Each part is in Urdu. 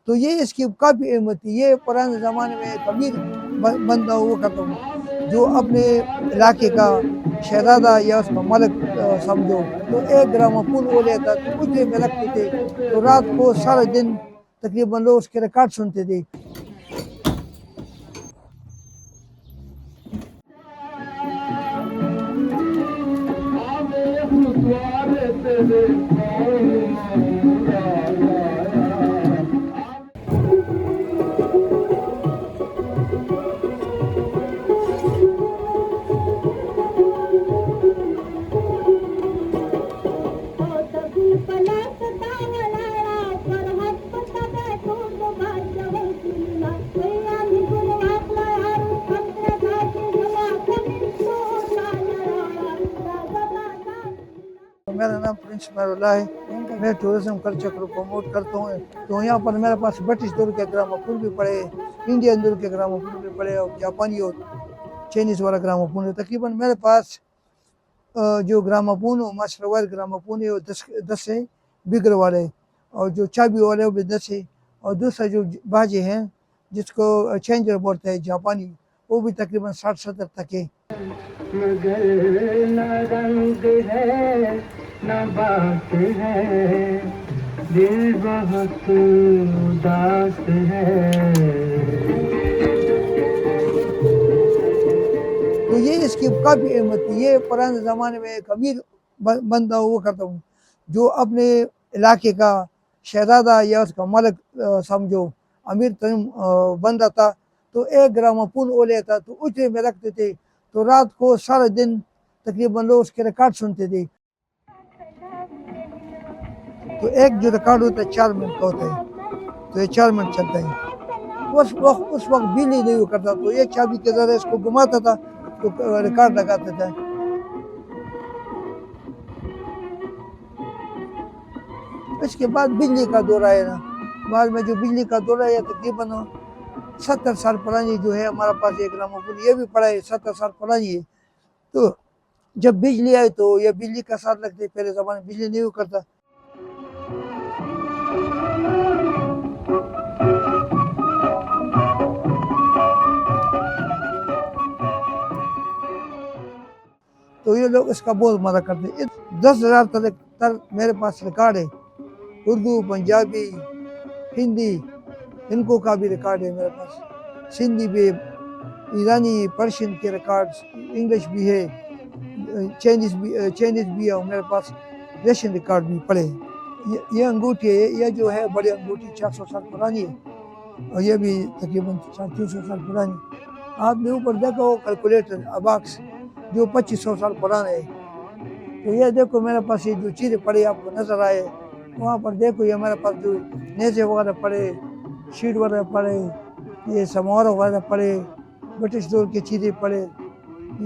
تو یہ اس کی کافی اہمیت تھی. یہ پرانے زمانے میں ایک امیر بندہ ہوا کرتا ہوں جو اپنے علاقے کا شہزادہ یا اس کا ملک سمجھو تو ایک گراموفون وہ لیتا تو اجرے میں رکھتے تھے تو رات کو سارا دن تقریباً لوگ اس کے ریکارڈ سنتے تھے. میرا نام پرنس اللہ ہے. میں ٹورزم کلچر کو پروموٹ کرتا ہوں. تو یہاں پر میرے پاس برٹش دور کے گراموفون بھی پڑے, انڈین دور کے گراموفون بھی پڑے اور جاپانی اور چائنیز والا گراموفون ہے. تقریباً میرے پاس جو گراموفون ہو ماسٹر وائر گراموفون ہے وہ 10 ہے بگر والے, اور جو چابی والے وہ بھی 10 ہے, اور دوسرا جو باجے ہیں جس کو چینجر بولتے ہیں جاپانی وہ بھی تقریباً 60-70 تک ہے. مگر نہ رنگ ہے نہ بات ہے, دل بہت اداس ہے. تو یہ اس کی کافی اہمیت تھی. یہ پرانے زمانے میں ایک امیر بندہ ہوا کرتا ہوں جو اپنے علاقے کا شہزادہ یا اس کا ملک سمجھو امیر ترین بندہ تھا تو ایک گراموفون وہ لیتا تو اجرے میں رکھتے تھے تو رات کو سارا دن تقریباً لوگ اس کے ریکارڈ سنتے تھے. تو ایک جو ریکارڈ ہوتا ہے 4 منٹ کا ہوتا ہے تو یہ 4 منٹ چلتا ہے. اس وقت بجلی نہیں ہوا کرتا تو یہ چابی کے ذریعے اس کو گھماتا تھا تو ریکارڈ لگاتا تھا. اس کے بعد بجلی کا دور آیا نا, بعد میں جو بجلی کا دور آیا تقریباً 70 سال پرانی جو ہے ہمارا پاس ایک گراموفون یہ بھی پڑا ہے 70 سال پرانی ہے. تو جب بجلی آئی تو یہ بجلی کا ساتھ لگتے, پہلے زمانے میں بجلی نہیں ہوا کرتا. تو یہ لوگ اس کا بہت مزہ کرتے ہیں. 10,000 تک میرے پاس ریکارڈ ہے, اردو, پنجابی, ہندی ان کو کا بھی ریکارڈ ہے میرے پاس, سندھی بھی, ایرانی پرشین کے ریکارڈز, انگلش بھی ہے, چائنیز بھی ہے, اور میرے پاس ریشین ریکارڈ بھی پڑے. یہ انگوٹھی ہے, یہ جو ہے بڑی انگوٹھی 400 سال پرانی ہے, اور یہ بھی تقریباً 300 سال پرانی. آپ نے اوپر دیکھا ہو کیلکولیٹر اباکس جو 2500 سال پرانا ہے. تو یہ دیکھو میرے پاس یہ جو چیزیں پڑی آپ کو نظر آئے وہاں پر دیکھو, یہ میرے پاس جو نیزے وغیرہ پڑے, شیٹ وغیرہ پڑے, یہ سموار وغیرہ پڑے, برٹش دور کی چیزیں پڑے,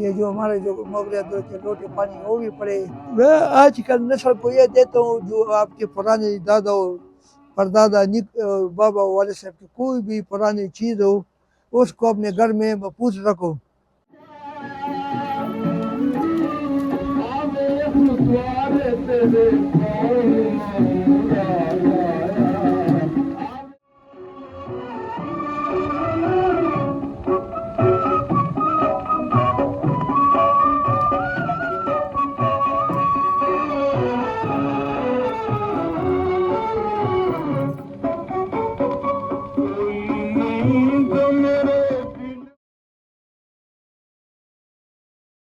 یہ جو ہمارے جو مغلیہ دور کے لوٹے پانی وہ بھی پڑے. میں آج کل نسل کو یہ دیتا ہوں جو آپ کے پرانے دادا ہو پردادا بابا والد صاحب کی کوئی بھی پرانی چیز ہو اس کو اپنے گھر میں محفوظ رکھو.